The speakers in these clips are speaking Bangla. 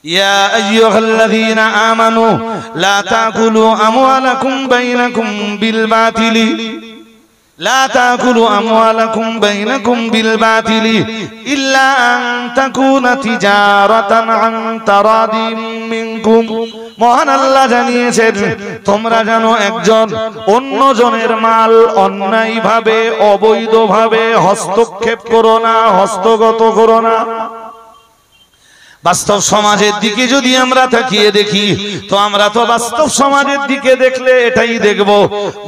ইয়া আইয়ুহাল্লাযীনা আমানু লা তাকুলু আমওয়ালাকুম বাইনাকুম বিল বাতিলি লা তাকুলু আমওয়ালাকুম বাইনাকুম বিল বাতিলি ইল্লা আন তাকুনা তিজারাতান আন তারাদিম মিনকুম। মহান আল্লাহ জানিয়েছেন, তোমরা যেন একজন অন্যজনের মাল অন্যায়ভাবে অবৈধভাবে হস্তক্ষেপ করো না, হস্তগত করো না। বাস্তব সমাজের দিকে যদি আমরা তাকিয়ে দেখি, তো আমরা তো বাস্তব সমাজের দিকে দেখলে এটাই দেখব,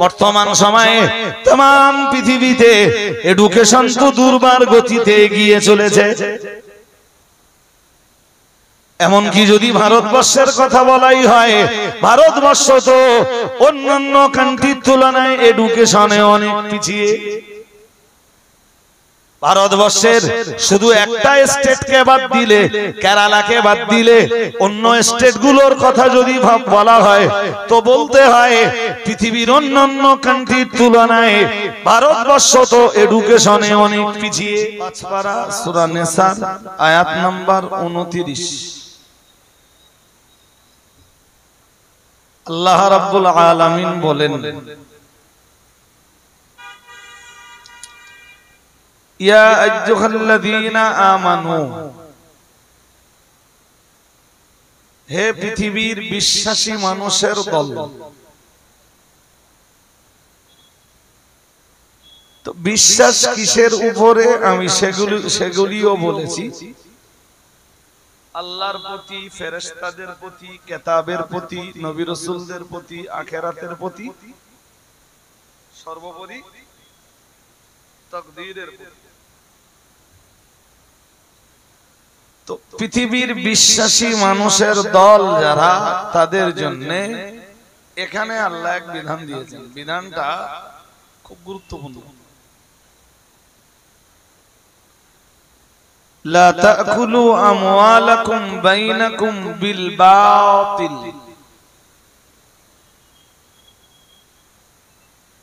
বর্তমান সময়ে तमाम পৃথিবীতে এডুকেশন তো দুর্বার গতিতে এগিয়ে চলেছে। এমনকি যদি ভারতবর্ষের কথা বলাই হয়, ভারতবর্ষ তো অন্যান্য কান্ট্রির তুলনায় এডুকেশনে অনেক পিছিয়ে। ভারতবর্ষের শুধু একটা স্টেটকে বাদ দিলে, কেরালাকে বাদ দিলে, অন্য স্টেটগুলোর কথা যদি বলা হয়, তো বলতে হয় পৃথিবীর অন্যান্য কান্ট্রির তুলনায় ভারতবর্ষ তো এডুকেশনে অনেক পিছিয়ে। পাঁচপারা সূরা নিসা আয়াত নাম্বার 29। আল্লাহ রাব্বুল আলামিন বলেন, ইয়া আইয়ুহাল্লাযীনা আমানু, হে পৃথিবীর বিশ্বাসী মানুষের দল। তো বিশ্বাস কিসের উপরে, আমি সেগুলিও বলেছি। আল্লাহর প্রতি, ফেরেশতাদের প্রতি, কিতাবের প্রতি, নবী রাসূলদের প্রতি, আখিরাতের প্রতি, সর্বোপরি তাকদীরের প্রতি। তো পৃথিবীর বিশ্বাসী মানুষের দল যারা, তাদের জন্য এখানে আল্লাহ এক বিধান দিয়েছেন। বিধানটা খুব গুরুত্বপূর্ণ। লা তাকুলু আমওয়ালাকুম বাইনাকুম বিল বাতিল।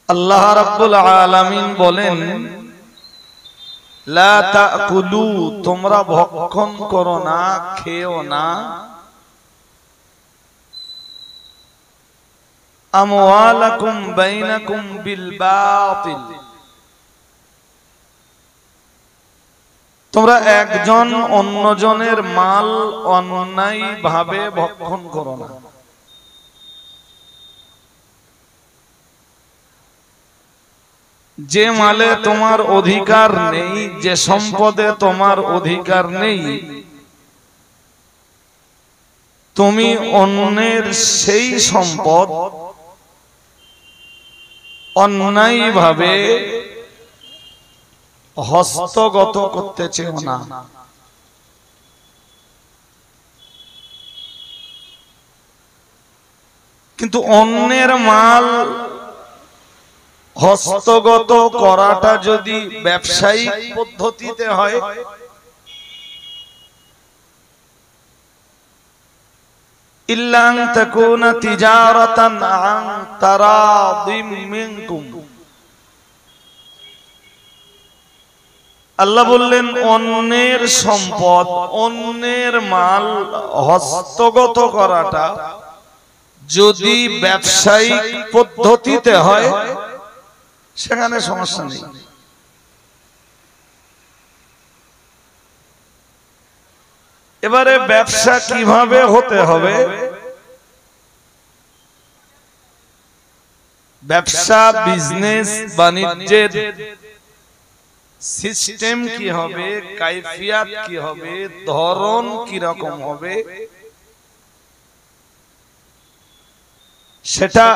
আল্লাহ রাব্বুল আলামিন বলেন, লা তাকুলু, তোমরা ভক্ষণ করো না, খেও না, আমওয়ালাকুম বাইনাকুম বিল বাতিল, তোমরা একজন অন্যজনের মাল অন্যায়ভাবে ভক্ষণ করো না। যে মালে তোমার অধিকার নেই, যে সম্পদে তোমার অধিকার নেই, তুমি অন্যের সেই সম্পদ অন্যায়ভাবে হস্তগত করতে চেও না। কিন্তু অন্যের মাল হস্তগত করাটা যদি ব্যবসায়িক পদ্ধতিতে হয়, ইল্লা আন তাকুনা তিজারাতান আন তারাদিম মিনকুম। আল্লাহ বললেন, অন্যের সম্পদ, অন্যের মাল হস্তগত করাটা যদি ব্যবসায়িক পদ্ধতিতে হয়, সেখানে সমস্যা নেই। এবারে ব্যবসা কিভাবে হতে হবে, ব্যবসা বিজনেস বাণিজ্যের সিস্টেম কি হবে, কাইফিয়াত কি হবে, ধরন কি রকম হবে, সেটা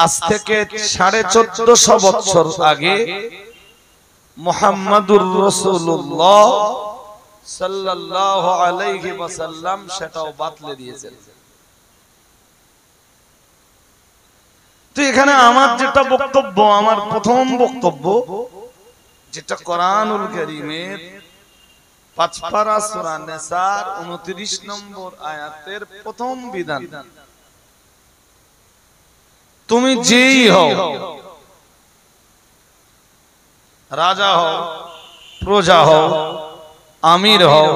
আজ থেকে 1450 বছর আগে মুহাম্মাদুর রাসূলুল্লাহ সাল্লাল্লাহু আলাইহি ওয়াসাল্লাম সেটাও বাতলে দিয়েছেন। তো এখানে আমার যেটা বক্তব্য, আমার প্রথম বক্তব্য, যেটা কোরআনুল কারীমের 5 পারা সূরা নিসার 29 নম্বর আয়াতের প্রথম বিধান, তুমি যেই হও, রাজা হও, প্রজা হও, আমির হও,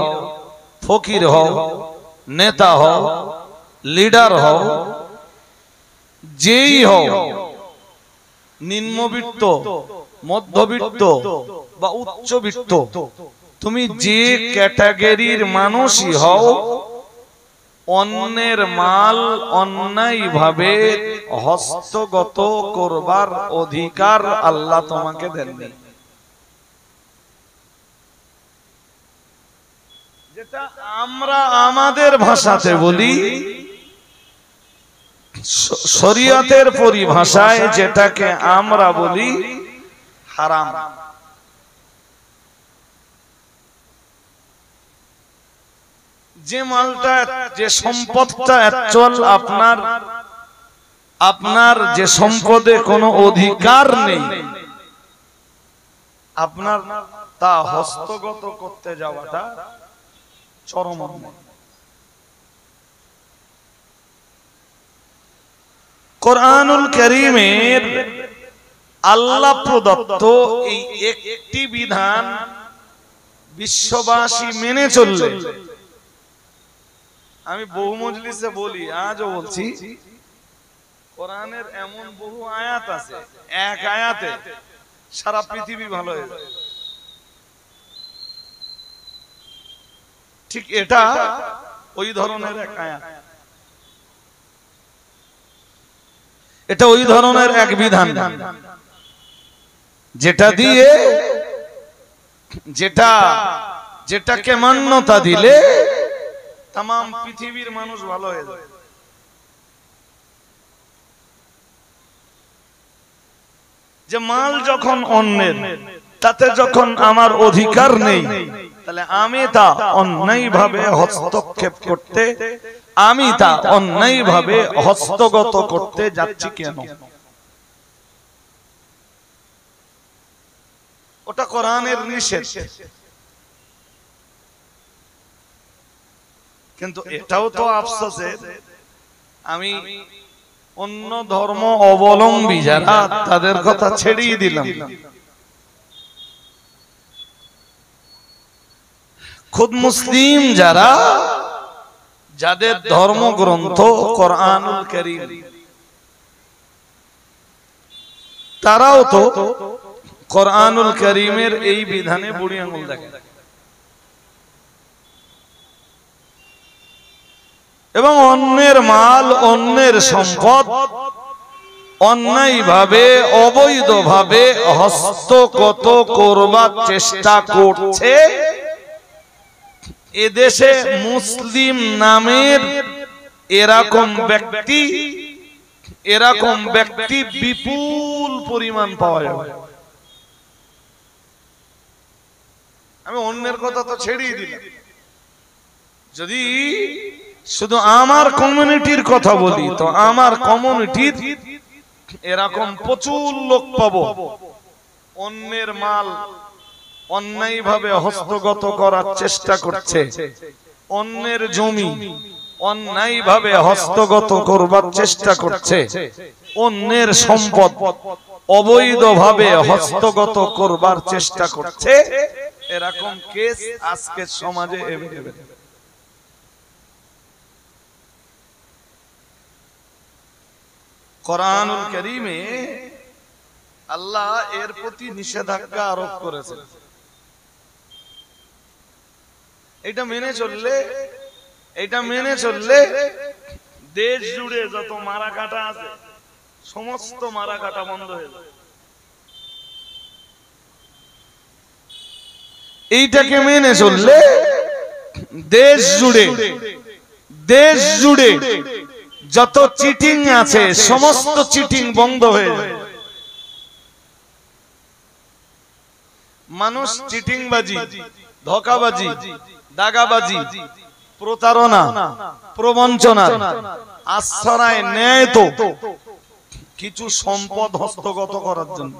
ফকির হও, নেতা হও, লিডার হও, যেই হও, নিম্নবিত্ত, মধ্যবিত্ত বা উচ্চবিত্ত, তুমি যে ক্যাটাগরির মানুষই হও, অন্যের মাল অন্যায়ভাবে হস্তগত করবার অধিকার আল্লাহ তোমাকে দেননি। যেটা আমরা আমাদের ভাষাতে বলি, শরীয়তের পরিভাষায় যেটাকে আমরা বলি হারাম। যে মালটা, যে সম্পদটা অ্যাকচুয়াল আপনার যে সম্পদে কোনো অধিকার নেই, আপনার তা হস্তগত করতে যাওয়াটা চরম অন্যায়। কোরআনুল কারীমের আল্লাহ প্রদত্ত এই একটি বিধান বিশ্ববাসী মেনে চললে, আমি বহু মজলিসে বলি, আজও বলছি, কোরআনের এমন বহু আয়াত আছে, এক আয়াতে সারা পৃথিবী ভালো হয়ে যায়। ঠিক এটা ওই ধরনের এক আয়াত, এটা ওই ধরনের এক বিধান, যেটা দিয়ে যেটাকে মান্যতা দিলে তাম পৃথিবীর মানুষ ভালো হয়ে যায়। যে মাল যখন অন্যের, তাতে যখন আমার অধিকার নেই, তাহলে আমি তা অন্যায়ভাবে হস্তক্ষেপ করতে, আমি তা অন্যায়ভাবে হস্তগত করতে যাচ্ছি কেন? ওটা কোরআনের নিষেধ। কিন্তু এটাও তো আফসোসের, আমি অন্য ধর্ম অবলম্বী যারা, তাদের কথা ছেড়েই দিলাম, খুদ মুসলিম যারা, যাদের ধর্মগ্রন্থ কোরআনুল কারীম, তারাও তো কোরআনুল কারীমের এই বিধানে বুড়ি আঙুল দেখে এবং অন্যের মাল, অন্যের সম্পদ অন্যায়ভাবে, অবৈধভাবে হস্তগত করবার চেষ্টা করছে। এদেশে মুসলিম নামের এরকম ব্যক্তি বিপুল পরিমাণ পাওয়া যাবে। আমি অন্যের কথা তো ছেড়েই দিলাম, যদি শুধু আমার কমিউনিটির কথা বলি, তো আমার কমিউনিটির এরকম প্রচুর লোক পাবো, অন্যের মাল অন্যায়ভাবে হস্তগত করার চেষ্টা করছে, অন্যের জমি অন্যায়ভাবে হস্তগত করবার চেষ্টা করছে, অন্যের সম্পদ অবৈধভাবে হস্তগত করবার চেষ্টা করছে। এরকম কেস আজকে সমাজে এভেলেবেল। কোরআনুল কারীমে আল্লাহ এর প্রতি নিষেধাজ্ঞা আরোপ করেছেন। এটা মেনে চললে দেশ জুড়ে যত মারা কাটা আছে, সমস্ত মারা কাটা বন্ধ হয়ে যাবে। এইটাকে মেনে চললে দেশ জুড়ে যত চিটিং আছে, সমস্ত চিটিং বন্ধ হয়ে যাবে। মানুষ চিটিংবাজি, ধোঁকাবাজি, দাগাবাজি, প্রতারণা, প্রবঞ্চনার আশ্রয় নেয় তো কিছু সম্পদ হস্তগত করার জন্য।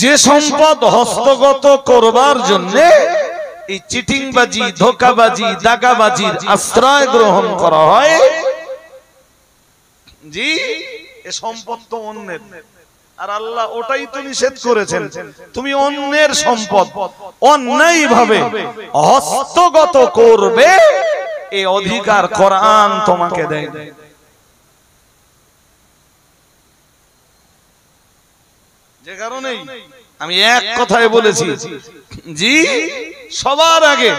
যে সম্পদ হস্তগত করবার জন্য এই চিটিংবাজি, ধোঁকাবাজি, দাগাবাজির আশ্রয় গ্রহণ করা হয়, জি, এ সম্পদ তো অন্যের, আর আল্লাহ ওটাই তো নিষেধ করেছেন, তুমি অন্যের সম্পদ অন্যায়ভাবে হস্তগত করবে, এই অধিকার কোরআন তোমাকে দেয়। যে কারণেই আমি এক কথায় বলেছি, জি সবার আগে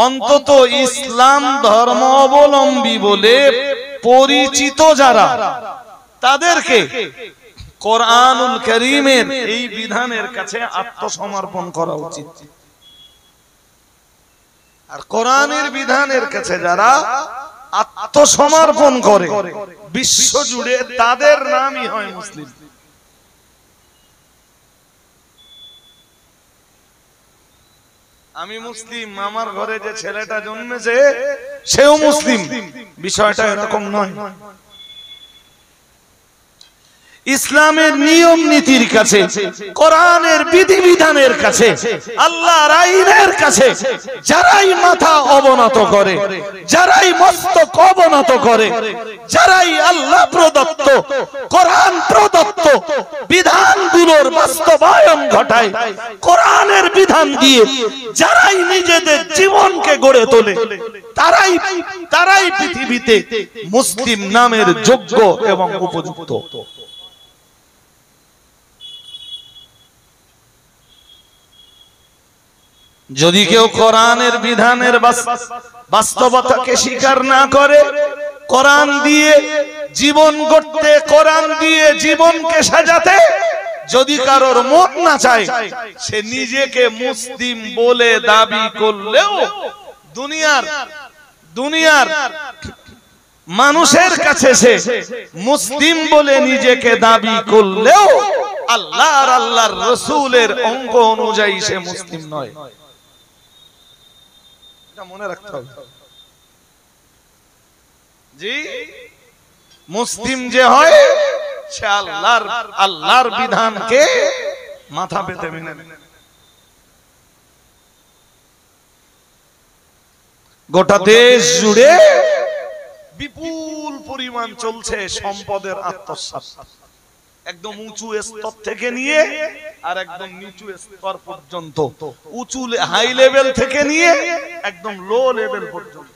অন্তত ইসলাম ধর্ম অবলম্বী বলে পরিচিত যারা, তাদেরকে কোরআনুল কারীমের এই বিধানের কাছে আত্মসমর্পণ করা উচিত। আর কোরআনের বিধানের কাছে যারা আত্মসমর্পণ করে বিশ্ব জুড়ে, তাদের নামই হয় মুসলিম। আমি মুসলিম, আমার ঘরে যে ছেলেটা জন্মেছে সেও মুসলিম, বিষয়টা এরকম নয়। ইসলামের নিয়ম নীতির কাছে, কোরআনের বিধিবিধানের কাছে, আল্লাহর আইনের কাছে যারাই মাথা অবনত করে, যারাই মস্তক অবনত করে, যারাই আল্লাহ প্রদত্ত কোরআন প্রদত্ত বিধানগুলোর বাস্তবায়ন ঘটায়, কোরআনের বিধান দিয়ে যারাই নিজেদের জীবনকে গড়ে তোলে, তারাই পৃথিবীতে মুসলিম নামের যোগ্য এবং উপযুক্ত। যদি কেউ কোরআনের বিধানের বাস্তবতাকে স্বীকার না করে, কোরআন দিয়ে জীবন গড়তে, কোরআন দিয়ে জীবনকে সাজাতে যদি কারোর মন না চায়, সে নিজেকে মুসলিম বলে দাবি করলেও দুনিয়ার মানুষের কাছে সে মুসলিম বলে নিজেকে দাবি করলেও আল্লাহর রাসূলের অঙ্গ অনুযায়ী সে মুসলিম নয়। মনে রাখতে হবে জি, মুসলিম যে হয় সে আল্লাহর বিধানকে মাথা পেতে মেনে নেয়। গোটা দেশ জুড়ে বিপুল পরিমাণ চলছে সম্পদের আত্মসাৎ, একদম উঁচু স্তর থেকে নিয়ে আর একদম নিচু স্তর পর্যন্ত, উঁচু হাই লেভেল থেকে নিয়ে একদম লো লেভেল পর্যন্ত।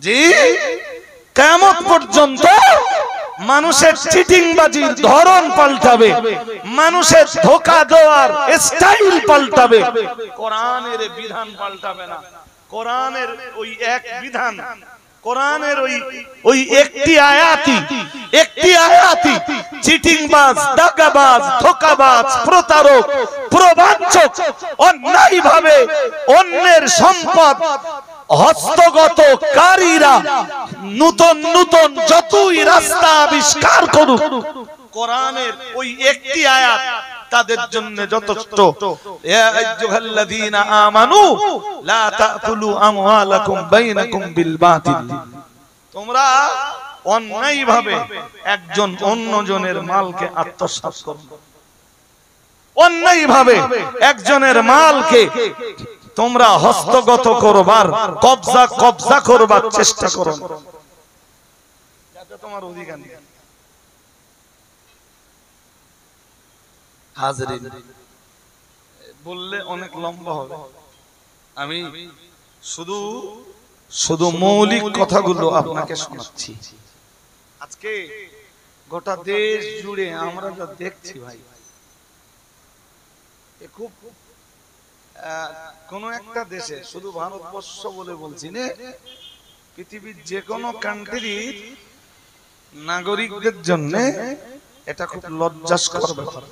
জি, কিয়ামত পর্যন্ত মানুষের চিটিংবাজির ধরন পাল্টাবে, মানুষের ধোঁকা দেওয়ার স্টাইল পাল্টাবে, কোরআনের বিধান পাল্টাবে না। কোরআনের ওই এক বিধান, কোরআনের ওই একটি আয়াতি চিটিংবাজ, দাগাবাজ, ধোঁকাবাজ, প্রতারক, প্রবাঞ্চক অন্যায়ভাবে অন্যের সম্পদ হস্তগতকারীরা নতুন নতুন যতই রাস্তা আবিষ্কার করুক, কোরআনের ওই একটি আয়াত তাদের জন্য যথেষ্ট। ইয়া আইয়ুহাল্লাযীনা আমানু লা তাকুলু আমওয়ালাকুম বাইনাকুম বিল বাতিল, তোমরা অন্যায়ভাবে একজন অন্যজনের মালকে আত্মসাৎ করো, অন্যায়ভাবে একজনের মালকে তোমরা হস্তগত করবার, কবজা করবার চেষ্টা করো, যাতে তোমার অধিকার নেই। হাজরিন, বললে অনেক লম্বা হবে, আমি শুধু মৌলিক কথাগুলো আপনাকে শোনাচ্ছি। আজকে গোটা দেশ জুড়ে আমরা যা দেখছি ভাই, খুব কোন একটা দেশে, শুধু ভারতবর্ষ বলে বলছি না, পৃথিবীর যে কোনো কান্ট্রির নাগরিকদের জন্য এটা খুব লজ্জাস্কর ব্যাপার।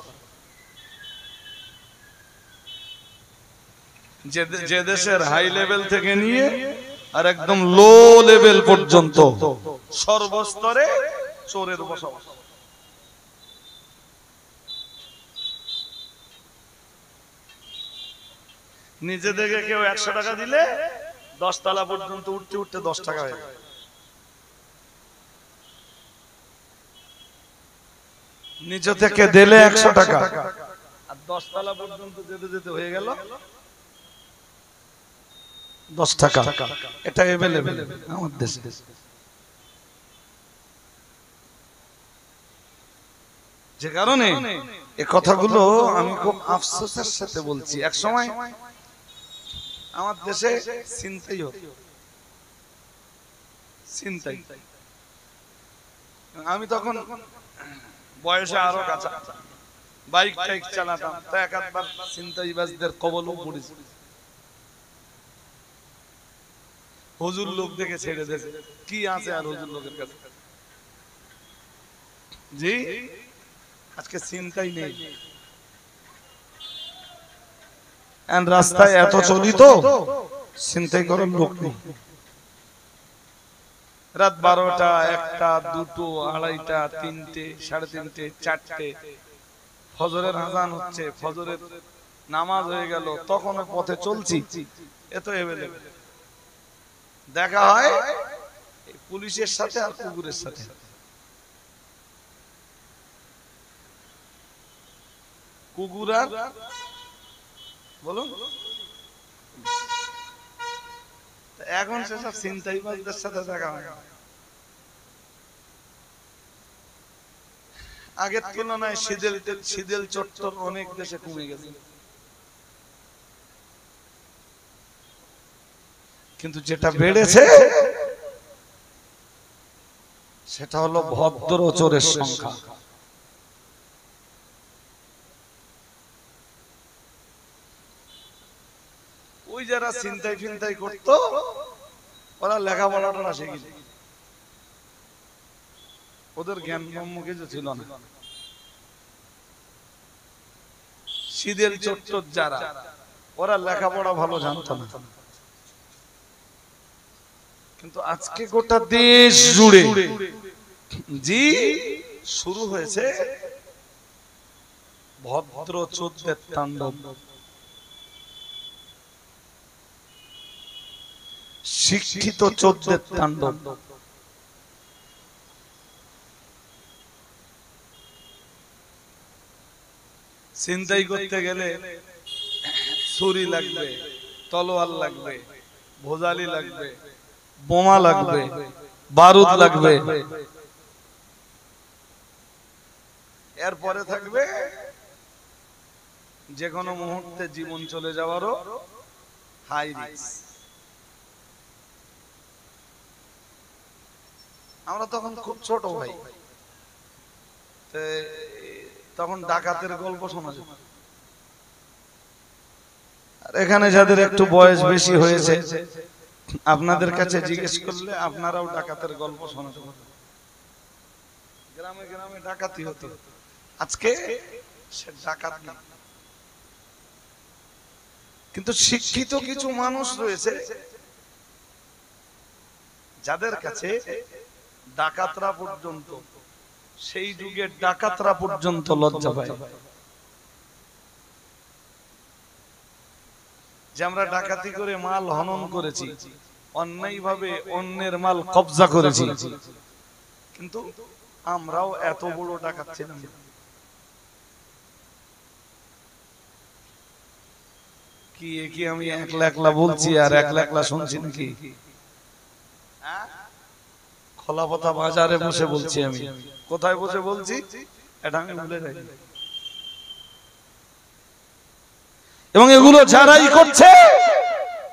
যে দেশের হাই লেভেল থেকে নিয়ে আর একদম লো লেভেল পর্যন্ত সর্বস্তরে চোরের বসবাস। নিচে থেকে কেউ 100 টাকা দিলে 10 তলা পর্যন্ত উঠতে উঠতে 10 টাকা হয়ে যায়। নিচে থেকে দিলে 100 টাকা আর 10 তলা পর্যন্ত যেতে যেতে হয়ে গেল 10 টাকা, এটা अवेलेबल আমার দেশে। যে কারণে এই কথাগুলো আমি খুব আফসোসের সাথে বলছি। এক সময় আমার দেশে ছিনতাই হতো, ছিনতাই। আমি তখন বয়সে আরো কাঁচা, বাইক টাইক চালাতাম, তো এক আধবার ছিনতাইবাজদের কবলেও পড়েছি। হুজুর লোক দেখে ছেড়ে দিয়েছে, কি আছে আর হুজুর লোকের কাছে। জি, আজকে চিন্তাই নেই। রাস্তায় এত চলিত চিন্তাই করার লোক নেই। রাত 12টা, 1টা, 2টো, 2:30, 3টে, 3:30, 4টে, ফজরের আযান হচ্ছে, ফজরের নামাজ হয়ে গেল, তখনও পথে চলছি। এত এভেলেবল দেখা হয় পুলিশের সাথে আর কুকুরের সাথে। কুকুর আর বলুন, এখন সেসব ছিনতাইবাজদের সাথে দেখা হয়। আগের তুলনায় শীদেল চত্বর অনেক দেশে কমে গেছে, কিন্তু যেটা বেড়েছে সেটা হলো ভদ্র চোরের সংখ্যা। ওই যারা চিন্তাই ফিন্তাই করতো, ওরা লেখাপড়াটা শিখেছে, ওদের জ্ঞান কিছু ছিল না। শীদেল চত্বর যারা, ওরা লেখাপড়া ভালো জানতো না, কিন্তু আজকে গোটা দেশ জুড়ে জি শুরু হয়েছে ভদ্র চোরদের তাণ্ডব, শিক্ষিত চোরদের তাণ্ডব। ছিনতাই করতে গেলে ছুরি লাগবে, তলোয়ার লাগবে, ভোজালি লাগবে, বোমা লাগবে, বারুদ লাগবে, এরপরে থাকবে যে কোনো মুহূর্তে জীবন চলে যাওয়ারও হাই রিস্ক। আমরা তখন খুব ছোট ভাই, তখন ডাকাতের গল্প শোনা যেত। আর এখানে যাদের একটু বয়স বেশি হয়েছে, আপনাদের কাছে জিজ্ঞেস করলে আপনারাও ডাকাতের গল্প শোনা যেত। গ্রামে গ্রামে ডাকাতি হতো, আজকে সে ডাকাত না। কিন্তু শিক্ষিত কিছু মানুষ রয়েছে যাদের কাছে ডাকাতরা পর্যন্ত, সেই যুগের ডাকাতরা পর্যন্ত লজ্জা পায় যে আমরা ডাকাতি করে মাল হনন করেছি, অন্যায়ভাবে অন্যের মাল কবজা করেছি, কিন্তু আমরাও এত বড় ডাকাত ছিলাম। কি আমি একলা একলা বলছি আর একলা একলা শুনছি নাকি? খোলাপথা বাজারে বসে বলছি আমি, কোথায় বসে বলছি এটা আমি ভুলে যাই। এবং এগুলো যারাই করছে,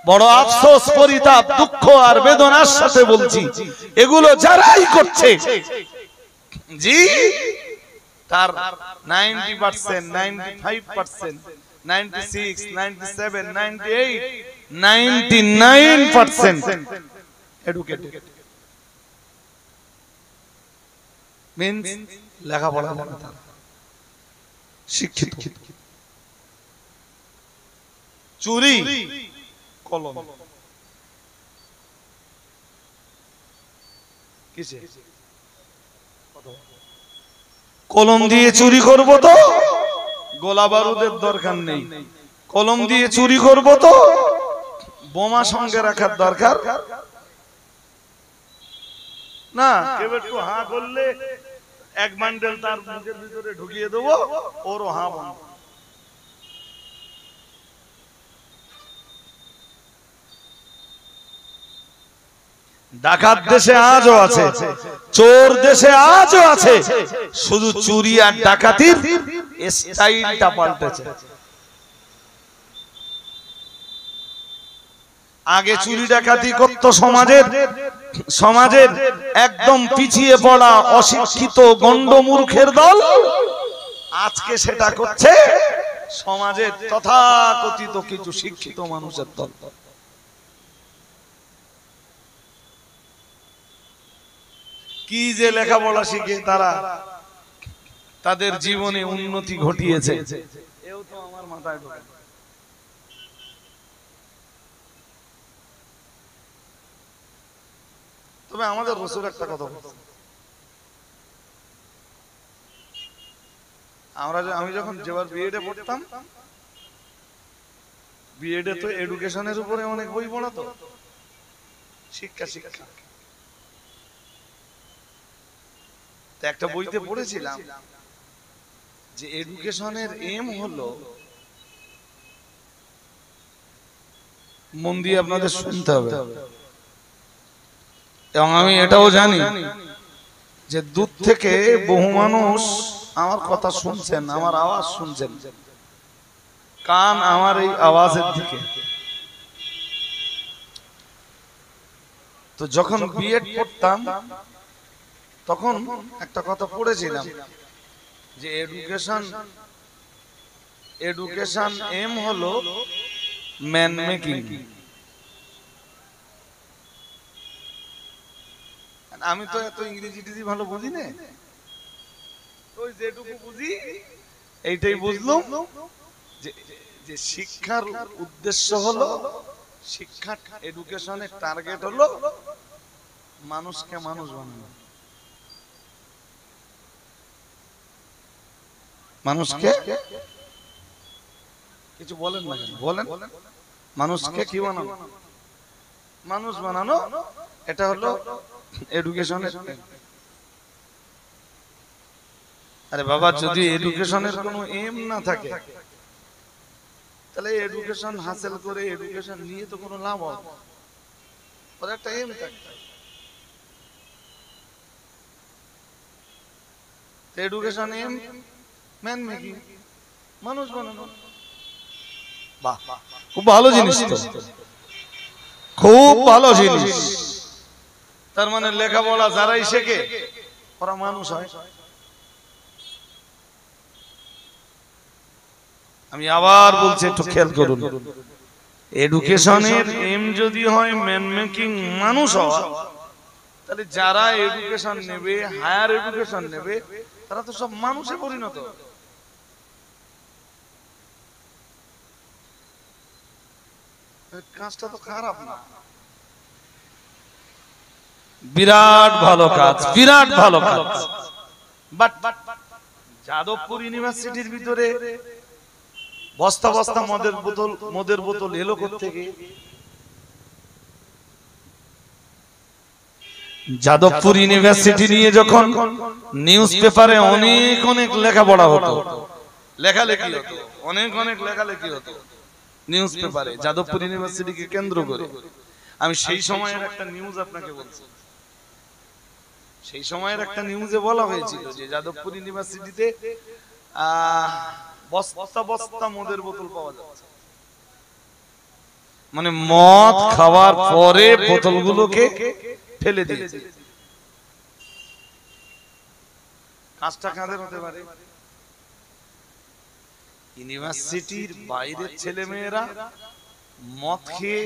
বড় আফসোস, পরিতাপ, দুঃখ আর বেদনার সাথে বলছি, এগুলো যারাই করছে জি তার 90%, 95%, 96, 97, 98, 99% এডুকেটেড, মিন্স লেখাপড়া জানে, শিক্ষিত। চুরি কলম কিসে? কলম দিয়ে চুরি করব তো গোলা বারুদের দরকার নেই, কলম দিয়ে চুরি করব তো বোমা সঙ্গে রাখার দরকার না। কেউ একটু হাঁ করলে এক বান্ডেল তার মুখের ভিতরে ঢুকিয়ে দেবো, ওরও হাঁ বন্ধ। ডাকাত দেশে আজও আছে, চোর দেশে আজও আছে, শুধু চুরি আর ডাকাতির স্টাইলটা পাল্টেছে। আগে চুরি ডাকাতি করত সমাজের একদম পিছিয়ে পড়া অশিক্ষিত গন্ডমূর্খের দল, আজকে সেটা করছে সমাজের তথাকথিত কিছু শিক্ষিত মানুষের দল। কি যে লেখাপড়া শিখে তারা তাদের জীবনে উন্নতি ঘটিয়েছে, এও তো আমার মাথায় ঢোকে। তবে আমাদের রসুল একটা কথা বলছে, আমি যখন যেবার বিএডে পড়তাম, বিএডে তো এডুকেশনের উপরে অনেক বই পড়াতো, শিক্ষা। একটা বইতে পড়েছিলাম যে এডুকেশনের এম হলো, মন দিয়ে আপনাদের শুনতে হবে, এবং আমি এটাও জানি যে দূর থেকে বহু মানুষ আমার কথা শুনছেন, আমার আওয়াজ শুনছেন, কান আমার এই আওয়াজের দিকে। তো যখন বিএড পড়তাম তখন একটা কথা পড়েছিলাম যে এডুকেশন এম হলো ম্যান মেকিং। আমি তো এত ইংরেজি ভালো বুঝি না, ওই যেটুকু বুঝি এইটাই বুঝলাম যে শিক্ষার উদ্দেশ্য হলো, শিক্ষা এডুকেশনের টার্গেট হলো মানুষকে মানুষ বানানো, মানুষকে কিছু বলেন না, বলেন মানুষকে কি বানানো, মানুষ বানানো, এটা হলো এডুকেশনের। আরে বাবা, যদি এডুকেশনের কোনো এম না থাকে তাহলে এডুকেশন হাসিল করে এডুকেশন নিয়ে তো কোনো লাভ হবে না, ওর একটা এম থাকে। এডুকেশন এম ম্যান মেকিং, মানুষ বানানো। বাহ, খুব ভালো জিনিস তো, খুব ভালো জিনিস। তার মানে লেখাপড়া যারাই শেখে ওরা মানুষ হয়। আমি আবার বলছি, একটু খেয়াল করুন, এডুকেশনের এম যদি হয় ম্যান মেকিং, মানুষ হওয়া, তাহলে যারা এডুকেশন নেবে, হায়ার এডুকেশন নেবে, তারা তো সব মানুষে পরিণত। কাজটা তো খারাপ না, বিরাট ভালো কাজ, বিরাট ভালো কাজ। বাট যাদবপুর ইউনিভার্সিটির ভিতরে বস্তা বস্তা মদের বোতল এলো কোত্থেকে? যাদবপুর ইউনিভার্সিটি নিয়ে যখন নিউজ পেপারে অনেক লেখাপড়া হতো, লেখালেখি হতো, অনেক লেখালেখি হতো নিউজ পেপারে যাদবপুর ইউনিভার্সিটিকে কেন্দ্র করে। আমি সেই সময়ের একটা নিউজ আপনাকে বলছি, সেই সময়ের একটা নিউজে বলা হয়েছিল যে যাদবপুর ইউনিভার্সিটিতে বস্তা বস্তা মদের বোতল পাওয়া যাচ্ছে, মানে মদ খাওয়ার পরে বোতলগুলোকে ফেলে দিয়েছে। কাজটা কাদের হতে পারে? ইউনিভার্সিটির বাইরের ছেলে মেয়েরা মদ খেয়ে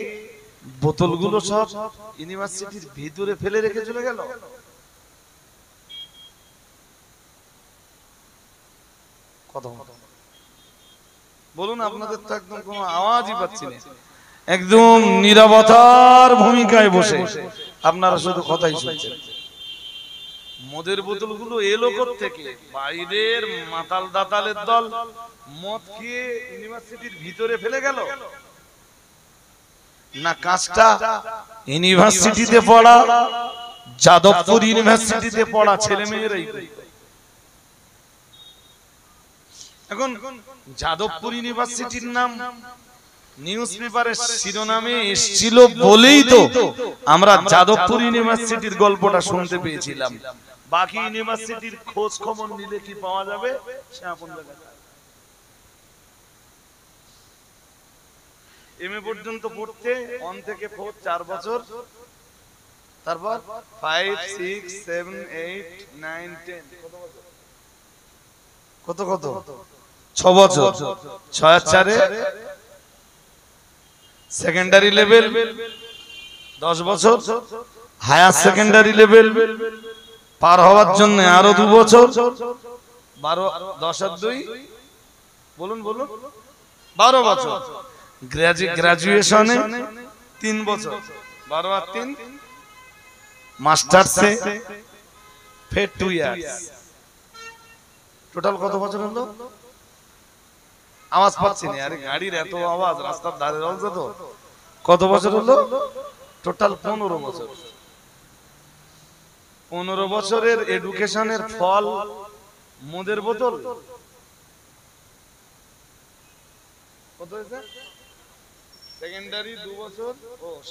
বোতলগুলো সব ইউনিভার্সিটির ভিতরে ফেলে রেখে চলে গেল। কথা বলুন, আপনাদের তো একদম কোনো আওয়াজই পাচ্ছি না, একদম নীরবতার ভূমিকায় বসে আপনারা শুধু কথাই শুনছেন। মদের বোতলগুলো এলো কোত্থেকে? বাইরের মাতাল দাতালের দল মদ খেয়ে ইউনিভার্সিটির ভিতরে ফেলে গেল, না কাজটা ইউনিভার্সিটিতে পড়া, যাদবপুর ইউনিভার্সিটিতে পড়া ছেলে মেয়েরাই। এখন যাদবপুর ইউনিভার্সিটির নাম নিউজ পেপারের শিরোনামে এসেছিল বলেই তো আমরা যাদবপুর ইউনিভার্সিটির গল্পটা শুনতে পেয়েছিলাম। বাকি ইউনিভার্সিটির খোঁজ খবর নিলে কি পাওয়া যাবে সে আপন জায়গায়। এমএ পর্যন্ত পড়তে 1 থেকে 4 4 বছর, তারপর 5 6 7 8 9 10 কত কত 6 বছর, 6 আর 4 সেকেন্ডারি লেভেল 10 বছর, হায়ার সেকেন্ডারি লেভেল পার হওয়ার জন্য আরো 2 বছর, 12 10 আর 2 বলুন বলুন 12 বছর, গ্রাজুয়েশনে 3 বছর, 12 আর 3 মাস্টার্সে ফের 2 ইয়ার্স, টোটাল কত বছর হলো? আওয়াজ পাচ্ছি না, আরে গাড়ির এত আওয়াজ, রাস্তার ধারে রয়েছে তো। কত বছর হলো? টোটাল 15 বছর। 15 বছরের এডুকেশনের ফল মদের বোতল। কত হয়েছে? সেকেন্ডারি 2 বছর,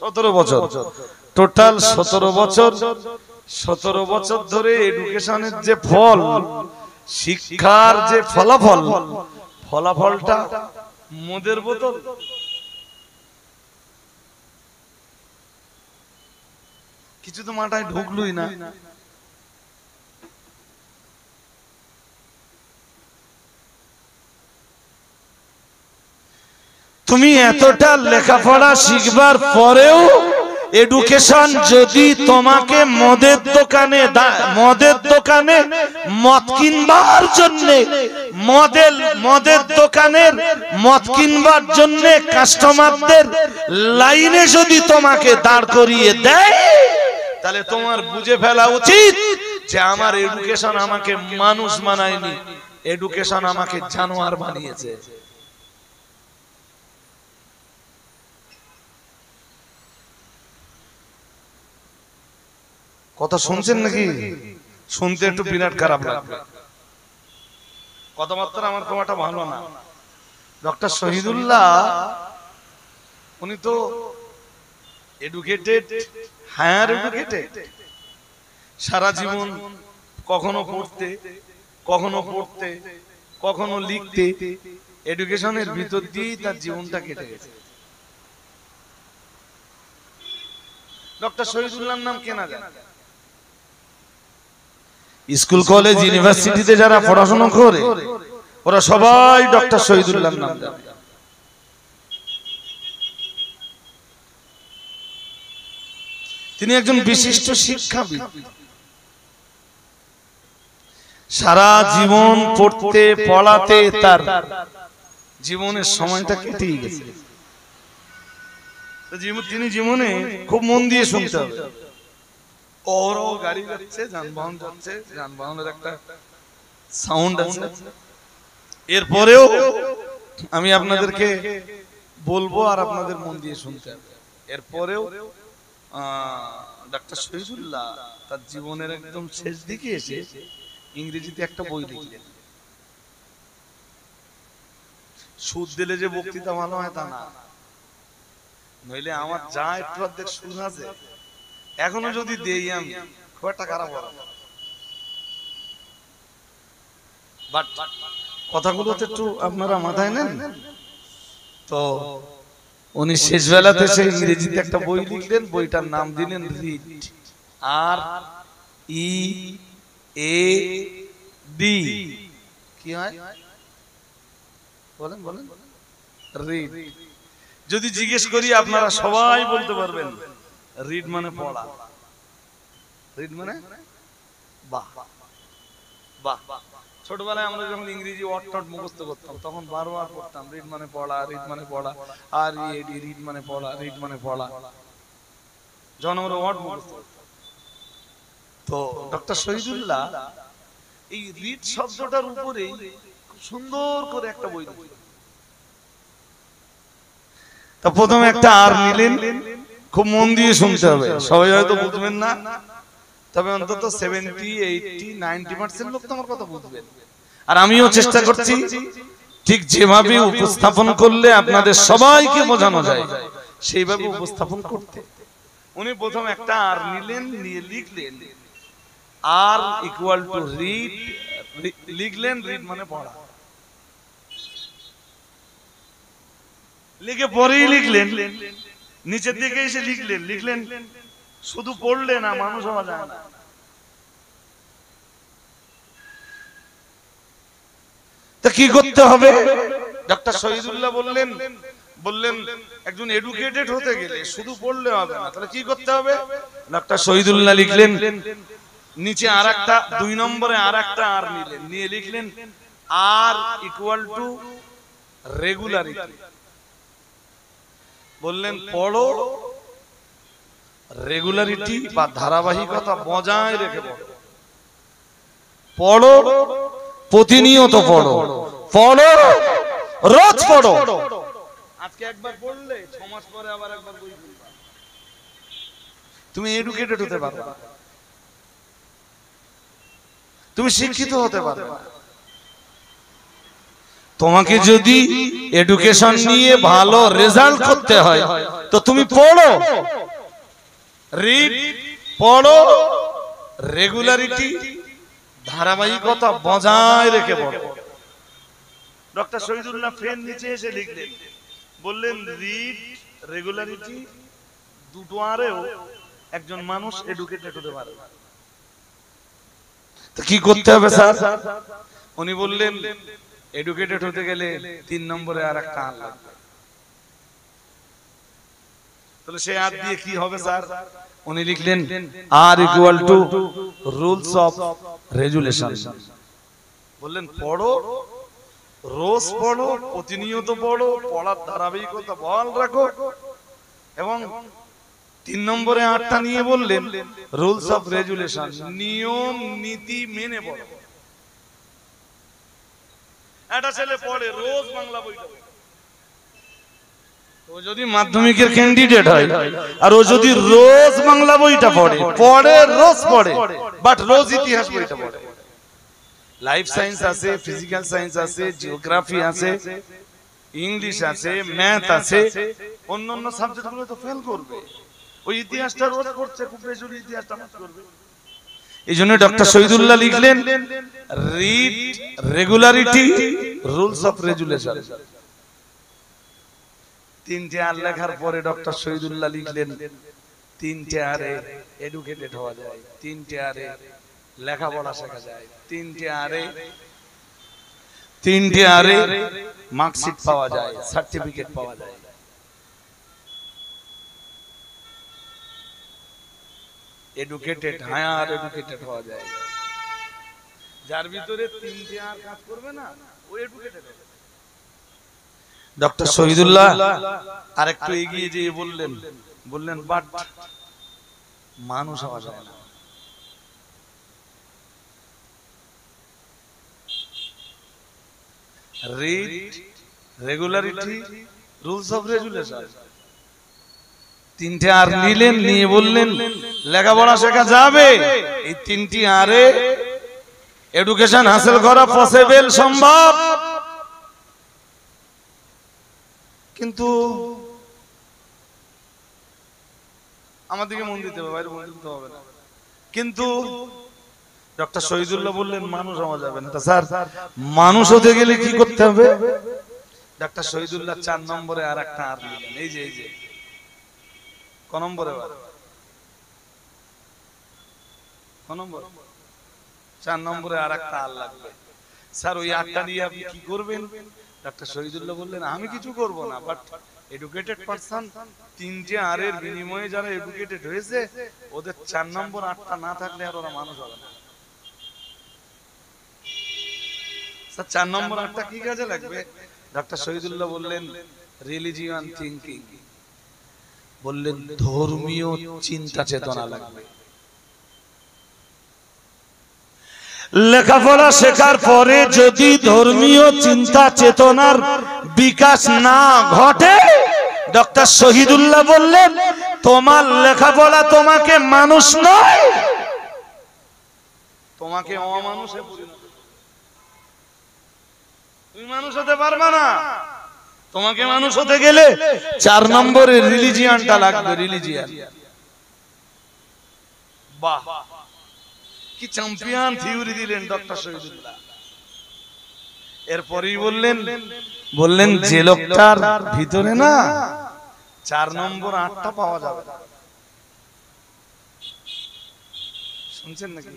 17 বছর, টোটাল 17 বছর। 17 বছর ধরে এডুকেশনের যে ফল, শিক্ষার যে ফলাফল, ফলাফলটা মদের বোতল। কিছু তো মাথায় ঢুকলই না। তুমি এতটা লেখাপড়া শিখবার পরেও এডুকেশন যদি তোমাকে মদের দোকানে মদ কিনবার জন্য, মদের দোকানের মদ কিনবার জন্য কাস্টমারদের লাইনে যদি তোমাকে দাঁড় করিয়ে দেয়, তাহলে তোমার বুঝে ফেলা উচিত যে আমার এডুকেশন আমাকে মানুষ বানায়নি, এডুকেশন আমাকে জানোয়ার বানিয়েছে। কথা শুনছেন নাকি? শুনতে একটু বিরাট খারাপ লাগবে, কথাবার্তা আমার তোমাটা ভালো না। ডক্টর শহীদুল্লাহ উনি তো এডুকেটেড, হায়ার এডুকেটেড, সারা জীবন কখনো পড়তে কখনো লিখতে, এডুকেশনের ভিতর দিয়েই তার জীবনটা কেটে গেছে। ডক্টর শহীদুল্লাহর নাম কেনা যায়? স্কুল কলেজ ইউনিভার্সিটিতে যারা পড়াশোনা করে ওরা সবাই ডক্টর শহীদুল্লাহর নাম জানে। তিনি একজন বিশিষ্ট শিক্ষাবিদ, সারা জীবন পড়তে পড়াতে তার জীবনের সময়টা কেটেই গেছে। তিনি জীবনে খুব মন দিয়ে শুনতে হবে। ওরও গাড়ি যাচ্ছে, যানবাহন যাচ্ছে, যানবাহনের একটা সাউন্ড আছে। এরপরেও আমি আপনাদেরকে বলবো আর আপনাদের মন দিয়ে শুনতে হবে। এরপরেও ডক্টর শহীদুল্লাহ তার জীবনের একদম শেষ দিকে এসে ইংরেজিতে একটা বই লিখলেন। সুদ দিলে যে বক্তৃতা ভালো হয় তা না, নইলে আমার যা একটু অর্ধেক সুদ আছে এখনো যদি দেই আমি, খুব একটা খারাপ হবে না। বাট কথাগুলো তো একটু আপনারা মাথায় নেন। তো উনি শেষ বেলাতে সে ইংরেজিতে একটা বই লিখলেন, বইটার নাম দিলেন রিড, READ। কি হয় বলেন বলেন? রিড। যদি জিজ্ঞেস করি আপনারা সবাই বলতে পারবেন রিড মানে পড়া। রিড মানে বাহ বাহ। ছোটবেলায় আমরা যখন ইংরেজি ওয়ার্ড মুখস্থ করতাম তখন বারবার পড়তাম রিড মানে পড়া, রিড মানে পড়া, আর রিড মানে পড়া, রিড মানে পড়া, যখন আমরা ওয়ার্ড মুখস্থ করতাম। তো ডক্টর শহীদুল্লাহ এই রিড শব্দটার উপরে সুন্দর করে একটা বই লিখলেন। তা প্রথমে একটা আর নিলেন, খুব মন দিয়ে শুনতে হবে, সবাই হয়তো বুঝবেন না, তবে অন্তত 70, 80, 90% লোক তো আমার কথা বুঝবেন। আর আমিও চেষ্টা করছি ঠিক যেভাবে উপস্থাপন করলে আপনাদের সবাইকে বোঝানো যায় সেইভাবে উপস্থাপন করতে। উনি প্রথম একটা আর নিলেন, নিয়ে লিখলেন আর ইকুয়াল টু রিড, লিখলেন রিড মানে পড়া, লিখে পরেই লিখলেন, নিচের দিকে এসে লিখলেন শুধু পড়লে না মানুষ হওয়া যায় না। তা কি করতে হবে? ডক্টর শহীদুল্লাহ বললেন একজন এডুকেটেড হতে গেলে শুধু পড়লে হবে না, তাহলে কি করতে হবে? ডক্টর শহীদুল্লাহ লিখলেন নিচে আরেকটা 2 নম্বরে আরেকটা আর নিলেন, নিয়ে লিখলেন আর ইকুয়াল টু রেগুলারিটি। বললেন পড়ো, রেগুলারিটি বা ধারাবাহিকতা বজায় রেখে পড়ো, প্রতিনিয়ত পড়ো, রোজ পড়ো। আজকে একবার পড়লে 6 মাস পরে আবার একবার বই পড়বা, তুমি এডুকেটেড হতে পারবে না, তুমি শিক্ষিত হতে পারবে না। তোমাকে যদি এডুকেশন নিয়ে ভালো রেজাল্ট করতে হয় তো তুমি পড়ো, রিড, পড়ো, রেগুলারিটি ধারাবাহিকতা বজায় রেখে পড়ো। ডক্টর শহীদুল্লাহ ফের নিচে এসে লিখলেন, বললেন রিড, রেগুলারিটি দুটো আরেও একজন মানুষ এডুকেটেড হতে পারে। তো কি করতে হবে স্যার? উনি বললেন এডুকেটেড হতে গেলে 3 নম্বরে আর একটা আর লাগবে। তাহলে সেই আর দিয়ে কি হবে স্যার? উনি লিখলেন আর equal to rules of regulation. বললেন পড়ো, রোজ পড়ো, প্রতিনিয়ত পড়ো, পড়ার ধারাবাহিকতা বহাল রাখো, এবং 3 নম্বরে আরটা নিয়ে বললেন রুলস অফ রেগুলেশন, নিয়ম নীতি মেনে পড়ো। একটা ছেলে পড়ে রোজ বাংলা বইটা, ও যদি মাধ্যমিকের ক্যান্ডিডেট হয় আর ও যদি রোজ বাংলা বইটা পড়ে রোজ পড়ে, বাট রোজ ইতিহাস বইটা পড়ে, লাইফ সায়েন্স আছে, ফিজিক্যাল সায়েন্স আছে, জিওগ্রাফি আছে, ইংলিশ আছে, ম্যাথ আছে, অন্যান্য সাবজেক্টগুলো তো ফেল করবে। ওই ইতিহাসটা রোজ পড়ছে, খুব বেশি ইতিহাসটা পাস করবে। এইজন্য ডক্টর শহীদুল্লাহ লিখলেন read, regularity, rules of regulation. 3টে আর লেখার পরে ডক্টর শহীদুল্লাহ লিখলেন 3টে আরে এডুকেটেড হওয়া যায়, 3টে আরে লেখাপড়া শেখা যায়, 3টে আরে মার্কশিট পাওয়া যায়, সার্টিফিকেট পাওয়া যায়। এডুকেটেড, হায়ার এডুকেটেড হওয়া যায়। যার ভিতরে 3টে আর কাজ করবে না ও এডুকেটেড হবে। ডক্টর শহীদুল্লাহ আরেকটু এগিয়ে যেয়ে বললেন বাট মানুষ হওয়া যায় না। Read, regularity, rules of regulation, 3টে আর নিলেন, নিয়ে বললেন লেখাপড়া শেখা যাবে, এই 3টি আরে এডুকেশন হাসিল করা পসিবল, সম্ভব। কিন্তু আমাদেরকে মন দিতে হবে, বাইরে মন দিতে হবে না। কিন্তু ডক্টর শহীদুল্লাহ বললেন মানুষ হওয়া যাবে না। তা স্যার মানুষ হতে গেলে কি করতে হবে? ডক্টর শহীদুল্লাহ 4 নম্বরে আর একটা আর নিলেন। এই যে ক নম্বরে? 4 নম্বরে আর একটা আর লাগবে। স্যার ওই আরটা নিয়ে আপনি কি করবেন? ডক্টর শহীদুল্লাহ বললেন আমি কিছু করব না, বাট এডুকেটেড পারসন 3টে আর এর বিনিময়ে যারা এডুকেটেড হয়েছে ওদের 4 নম্বর আরটা না থাকলে আর ওরা মানুষ হবে না। স্যার 4 নম্বর আরটা কি কাজে লাগবে? ডক্টর শহীদুল্লাহ বললেন রিলিজিয়ান থিংকিং, বললেন ধর্মীয় চিন্তা চেতনা লাগবে। লেখাপড়া শেখার পরে যদি ধর্মীয় চিন্তা চেতনার বিকাশ না ঘটে, ডক্টর শহীদুল্লাহ বললেন তোমার লেখাপড়া তোমাকে মানুষ নয়, তোমাকে অমানুষে পরিণত। তুমি মানুষ হতে পারবে না। তোমাকে মানুষ হতে গেলে 4 নম্বরের রিলিজিয়ানটা লাগবে। রিলিজিয়ান, বাহ কি চ্যাম্পিয়ন থিওরি দিলেন ডক্টর শহীদুল্লাহ। এরপরেই বললেন যে লোকটার ভিতরে না 4 নম্বর 8টা পাওয়া যাবে। শুনছেন নাকি?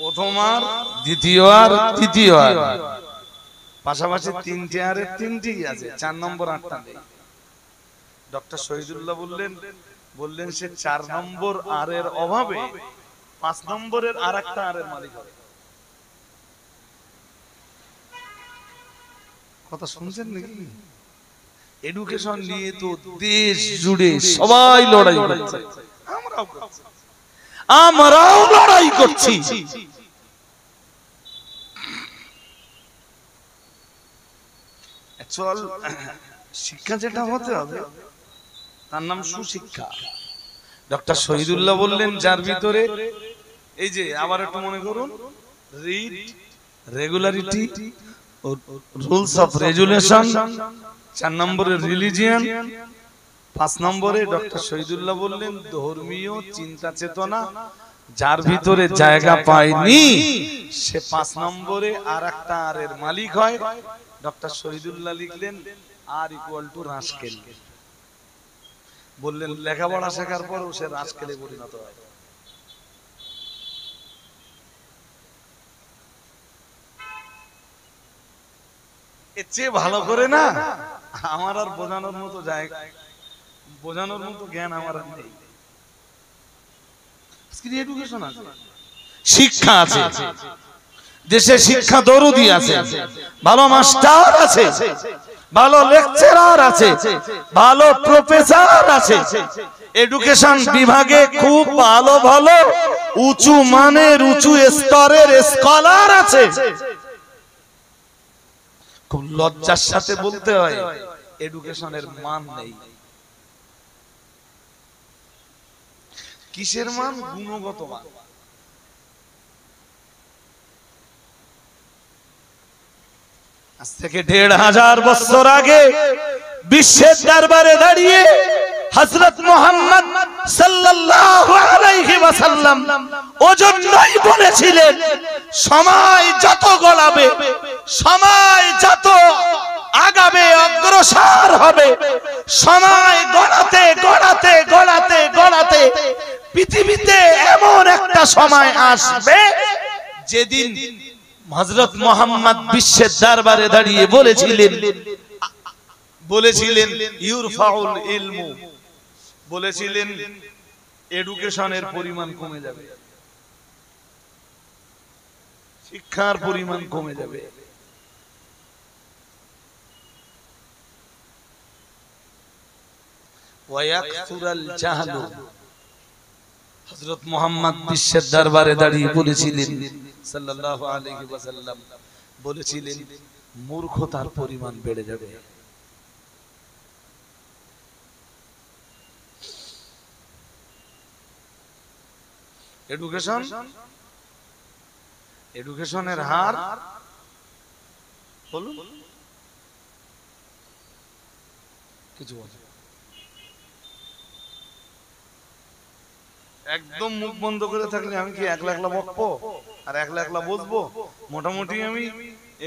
প্রথম আর দ্বিতীয় আর তৃতীয় আর পাশাপাশি 3টে আরে 3টিই আছে, 4 নম্বর 8টা নেই। ডক্টর শহীদুল্লাহ বললেন সে 4 নম্বর আর এর অভাবে 5 নম্বরের আরেকটা আর এর মালিক হবে। কথা শুনছেন নাকি? এডুকেশন নিয়ে তো দেশ জুড়ে সবাই লড়াই করছে, আমরাও লড়াই করছি। শিক্ষা যেটা হতে হবে তার নাম সুশিক্ষা। ডক্টর শহীদুল্লাহ বললেন যার ভিতরে এই যে আবার একটু মনে করুন, read, regularity, rules of resolution, 4 নম্বরে রিলিজিয়ান, 5 নম্বরে ডক্টর শহীদুল্লাহ বললেন ধর্মীয় চিন্তা চেতনা যার ভিতরে জায়গা পায়নি সে 5 নম্বরে আরেকটা আর এর মালিক হয়। ডক্টর শহীদুল্লাহ লিখলেন আর ইকুয়াল টু রাস্কেল। বললেন লেখাপড়া শেখার পরও সে রাস্কেলে পরিণত হয়। এর চেয়ে ভালো করে না আমার আর বোঝানোর মতো জায়গা, বোঝানোর মতো জ্ঞান আমার আর নেই। এডুকেশন আছে, শিক্ষা আছে, দেশে শিক্ষা দরদি আছে, ভালো মাস্টার আছে, ভালো লেকচারার আছে, ভালো প্রফেসর আছে। এডুকেশন বিভাগে খুব ভালো ভালো উঁচু মানের উঁচু স্তরের স্কলার আছে। খুব লজ্জার সাথে বলতে হয় এডুকেশনের মান নেই। কিসের মান? গুণগত মান। আজ থেকে 1500 বছর আগে বিশ্বের দরবারে দাঁড়িয়ে হযরত মুহাম্মদ সাল্লাল্লাহু আলাইহি ওয়াসাল্লাম ওজন্যই বলেছিলেন সময় যত গড়াবে, সময় যত আগাবে অগ্রসর হবে, সময় গড়াতে গড়াতে গড়াতে গড়াতে পৃথিবীতে এমন একটা সময় আসবে যেদিন হযরত মুহাম্মদ বিশ্বের দরবারে দাঁড়িয়ে বলেছিলেন ইউরফাউল ইলমু, বলেছিলেন এডুকেশনের পরিমাণ কমে যাবে, শিক্ষার পরিমাণ কমে যাবে। ওয়ায়াকসুরাল জাহলু, হযরত মুহাম্মদ বিশ্বের দরবারে দাঁড়িয়ে বলেছিলেন সাল্লাল্লাহু আলাইহি ওয়াসাল্লাম বলেছিলেন মূর্খতার পরিমাণ বেড়ে যাবে। এডুকেশনের হার বলুন কিছু একদম মুখ বন্ধ করে থাকলে আমি কি একলা একলা বকবো আর একলা একলা বসবো? মোটামুটি আমি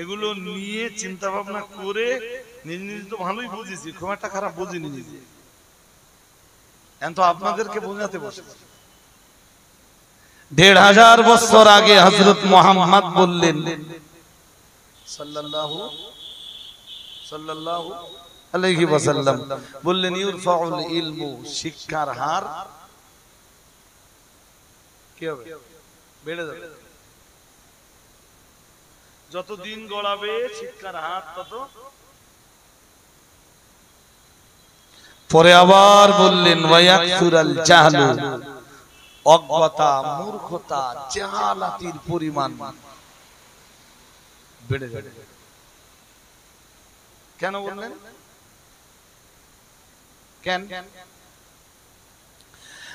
এগুলো নিয়ে চিন্তা ভাবনা করে নিজে তো ভালোই বুঝেছি, খুব একটা খারাপ বুঝিনি নিজে। এখন তো আপনাদেরকে বোঝাতে বসে। 1500 বছর আগে হযরত মুহাম্মদ বললেন সাল্লাল্লাহু আলাইহি ওয়াসাল্লাম বললেন ইউরফাউল ইলমু, শিক্ষার হার কি হবে? বেড়ে যাবে। যত দিন গড়াবে শিক্ষার হার তত। পরে আবার বললেন ওয়ায়াকসুরাল জাহলু, অজ্ঞতা, মূর্খতা, জাহালাতির পরিমাণ বেড়ে যাবে। কেন বললেন? কেন?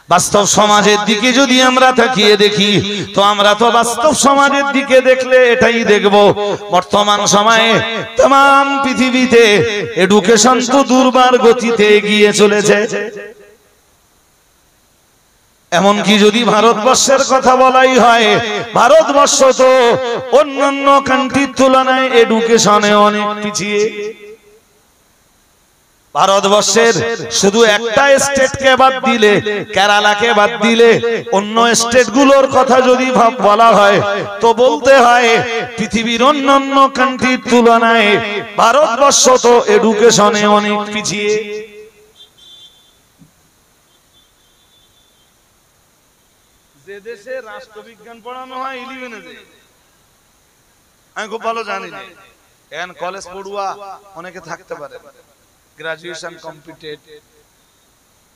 বাস্তব সমাজের দিকে যদি আমরা তাকিয়ে দেখি তো আমরা তো বাস্তব সমাজের দিকে দেখলে এটাই দেখব, বর্তমান সময়ে तमाम পৃথিবীতে এডুকেশন তো দুর্বার গতিতে এগিয়ে চলেছে। এমনকি যদি ভারতবর্ষের কথা বলাই হয়, ভারতবর্ষ তো অন্যান্য কান্ট্রির তুলনায় এডুকেশনে অনেক পিছিয়ে। ভারতবর্ষের শুধু একটা স্টেটকে বাদ দিলে, কেরালাকে বাদ দিলে, অন্য স্টেটগুলোর কথা যদি বলা হয় তো বলতে হয় পৃথিবীর অন্যান্য কান্ট্রির তুলনায় ভারতবর্ষ তো এডুকেশনে অনেক পিছিয়ে। যে দেশে রাষ্ট্রবিজ্ঞান পড়ানো হয় 11-এ, আমি খুব ভালো জানি না, এখন কলেজ পড়ুয়া অনেকে থাকতে পারে, গ্রাজুয়েশন কমপ্লিটেড,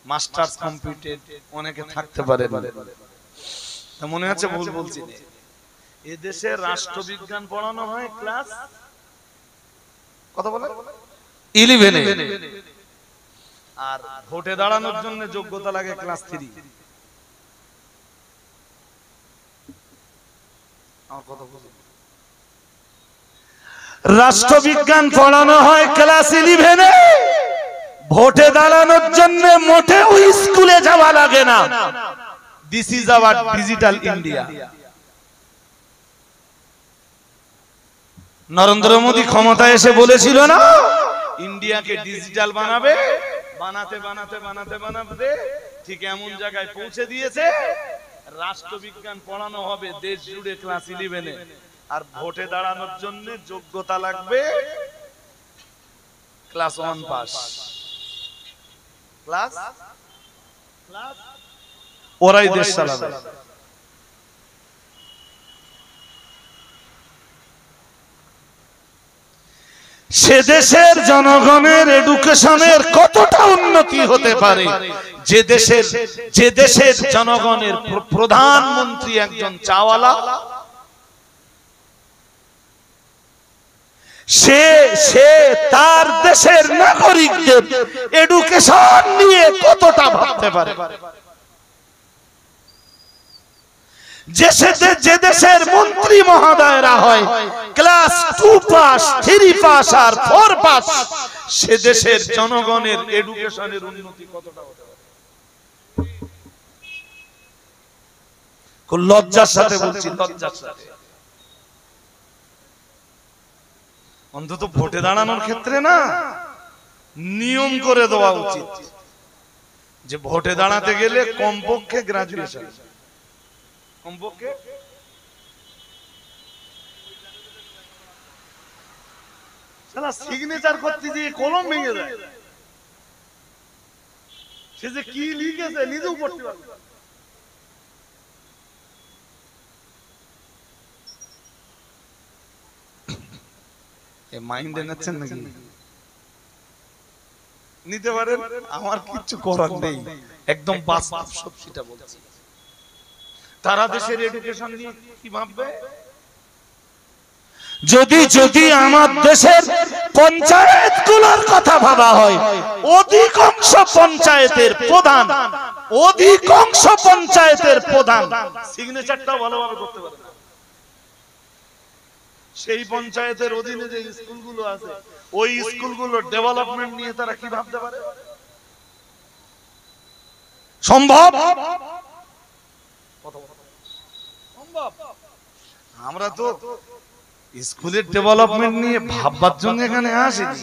মাস্টার্স কমপ্লিটেড অনেকে থাকতে পারে, মনে হচ্ছে ভুল বলছি। এই দেশে রাষ্ট্রবিজ্ঞান পড়ানো হয় ক্লাস কত বলে 11-এ, আর ভোটে দাঁড়ানোর জন্য যোগ্যতা লাগে ক্লাস 3। রাষ্ট্রবিজ্ঞান পড়ানো হয় ক্লাস 11-এ, ভোটে দাঁড়ানোর জন্য মোটেও স্কুলে যাওয়া লাগে না। This is our digital India. Narendra Modi ক্ষমতায় এসে বলেছিল না, ইন্ডিয়াকে ডিজিটাল বানাবে, বানাতে বানাতে বানাতে বানাতে ঠিক এমন জায়গায় পৌঁছে দিয়েছে রাষ্ট্রবিজ্ঞান পড়ানো হবে দেশ জুড়ে ক্লাস 11-এ, আর ভোটে দাঁড়ানোর জন্য যোগ্যতা লাগবে ক্লাস 1 পাস। ক্লাস ওরাই দেশ চালাবে। সে দেশের জনগণের এডুকেশনের কতটা উন্নতি হতে পারে যে দেশের জনগণের প্রধানমন্ত্রী একজন চাওয়ালা, সে তার দেশের নাগরিকদের এডুকেশন নিয়ে কতটা ভাবতে পারে। যে দেশের মন্ত্রী মহোদয়রা হয় ক্লাস 2 পাস, 3 পাস আর 4 পাস, সে দেশের জনগণের এডুকেশনের উন্নতি কতটা হতে পারে। খুব লজ্জার সাথে বলছি, লজ্জার সাথে। অন্তত ভোটে দাঁড়ানোর ক্ষেত্রে না নিয়ম করে দেওয়া উচিত যে ভোটে দাঁড়াতে গেলে কমপক্ষে গ্রাজুয়েশন, কমপক্ষে সারা সিগনেচার করতে গিয়ে কলম ভেঙে যায়, সে যে কি লিখেছে নিজেও পড়তে পারবে। মাইন্ডে নিচ্ছেন নাকি? নিতে পারেন, আমার কিছু করার নেই, একদম বাস্তব সত্যিটা বলছি। তারা দেশের এডুকেশন নিয়ে কি ভাববে? যদি আমার দেশের পঞ্চায়েতগুলোর কথা ভাবা হয়, অধিকাংশ পঞ্চায়েতের প্রধান সিগনেচারটাও ভালোভাবে করতে পারে না। সেই পঞ্চায়েতের অধীনে যে স্কুলগুলো আছে, ওই স্কুলগুলোর ডেভেলপমেন্ট নিয়ে তারা কি ভাবতে পারে? সম্ভব? আমরা তো স্কুলের ডেভেলপমেন্ট নিয়ে ভাববার জন্য এখানে আসিনি,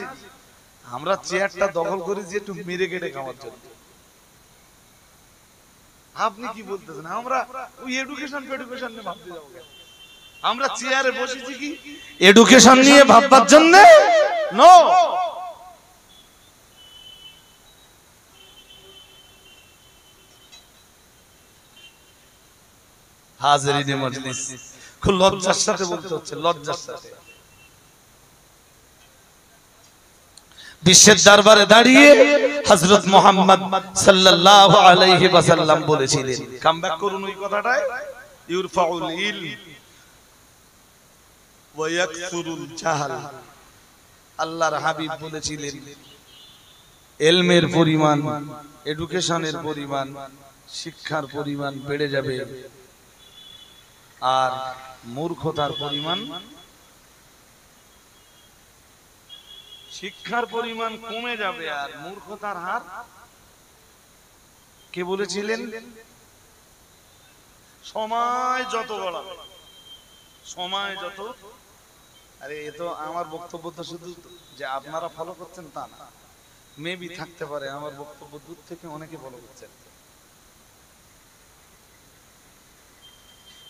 আমরা চেয়ারটা দখল করেছি একটু মেরে কেটে খাওয়ার জন্য। আপনি কি বলতেছেন? আমরা ওই এডুকেশন নিয়ে ভাবতে যাবো? আমরা চেয়ারে বসেছি কি এডুকেশন নিয়ে ভাববার জন্য? নো। হাজিরিনে মজলিস, খুব লজ্জার সাথে বলতে হচ্ছে, লজ্জার সাথে। বিশ্বের দরবারে দাঁড়িয়ে হযরত মুহাম্মদ সাল্লাল্লাহু আলাইহি ওয়াসাল্লাম বলেছিলেন, কাম ব্যাক করুন ওই কথাটায়, ইউরফাউল ইলম ওয়া ইয়াকসুরুল জাহল। আল্লাহর হাবিব বলেছিলেন ইলমের পরিমাণ, এডুকেশনের পরিমাণ শিক্ষার পরিমাণ বেড়ে যাবে আর মূর্খতার পরিমাণ, শিক্ষার পরিমাণ কমে যাবে আর মূর্খতার হার। কে বলেছিলেন? সময় যত গড়াবে, সময় যত, আরে এ তো আমার বক্তব্য তো শুধু যে আপনারা ফলো করছেন তা না, মেবি থাকতে পারে আমার বক্তব্য দূর থেকে অনেকে ফলো করছেন।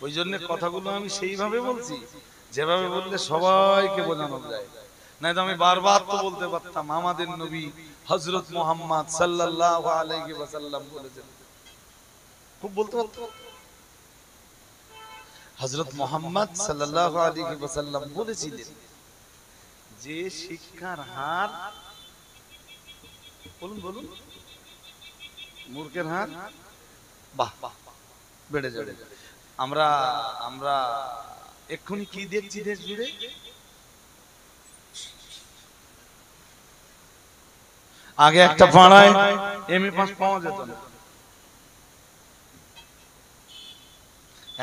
ওই জন্য কথাগুলো আমি সেইভাবে বলছি যেভাবে বললে সবাইকে বোঝানো যায়, নাই তো আমি বারবার তো বলতে পারতাম আমাদের নবী হযরত মুহাম্মদ সাল্লাল্লাহু আলাইহি ওয়াসাল্লাম বলেছেন, খুব বলতে পারতাম। হযরত মুহাম্মদ সাল্লাল্লাহু আলাইহি ওয়াসাল্লাম বলেছিলেন যে শিক্ষার হার, বলুন বলুন, মূর্খের হার বাহ বেড়ে যাবে। আমরা আমরা এক্ষুনি কি দেখছি দেশ জুড়ে? আগে একটা পাড়ায় এমএ পাস পাওয়া যেত না,